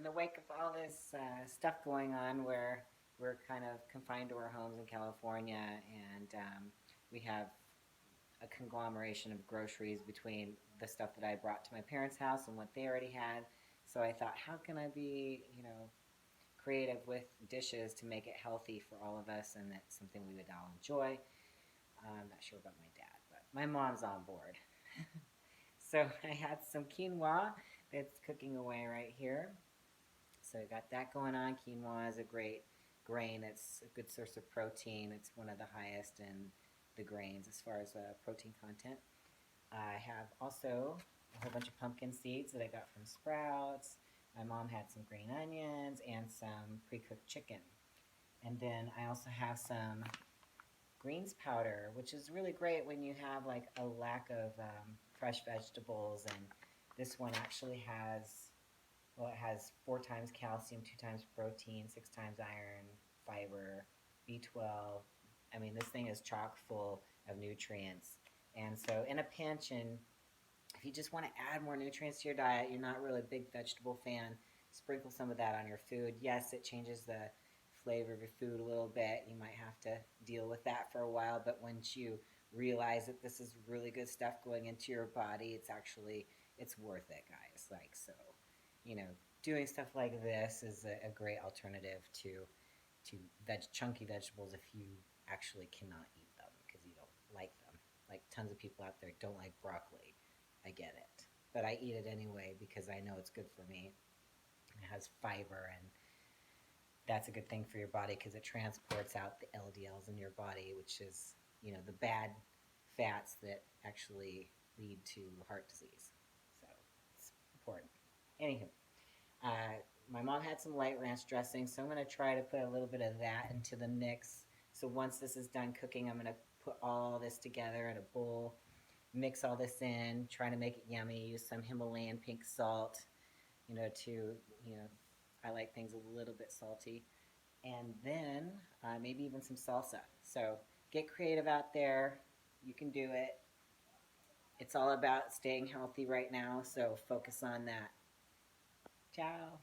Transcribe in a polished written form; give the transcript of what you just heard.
in the wake of all this stuff going on where we're kind of confined to our homes in California, and we have a conglomeration of groceries between the stuff that I brought to my parents' house and what they already had. So I thought, how can I be, creative with dishes to make it healthy for all of us and that's something we would all enjoy? I'm not sure about my dad, but my mom's on board. So I had some quinoa that's cooking away right here. So I got that going on. Quinoa is a great grain. It's a good source of protein. It's one of the highest in the grains as far as protein content. I have also a whole bunch of pumpkin seeds that I got from Sprouts. My mom had some green onions and some pre-cooked chicken. And then I also have some greens powder, which is really great when you have like a lack of fresh vegetables. And this one actually has, well, it has 4 times calcium, 2 times protein, 6 times iron, fiber, B12. I mean, this thing is chock full of nutrients. And so, in a pinch, and if you just want to add more nutrients to your diet, you're not really a big vegetable fan, sprinkle some of that on your food. Yes, it changes the flavor of your food a little bit. You might have to deal with that for a while, but once you realize that this is really good stuff going into your body, it's worth it, guys. Like, so, you know, doing stuff like this is a great alternative to chunky vegetables if you actually cannot eat them because you don't like them. Like tons of people out there don't like broccoli. I get it. But I eat it anyway because I know it's good for me. It has fiber, and that's a good thing for your body because it transports out the LDLs in your body, which is, the bad fats that actually lead to heart disease. So it's important. Anywho, my mom had some light ranch dressing, so I'm going to try to put a little bit of that into the mix. So once this is done cooking, I'm going to put all this together in a bowl, mix all this in, try to make it yummy, use some Himalayan pink salt, to, I like things a little bit salty. And then maybe even some salsa. So get creative out there. You can do it. It's all about staying healthy right now, so focus on that. Ciao.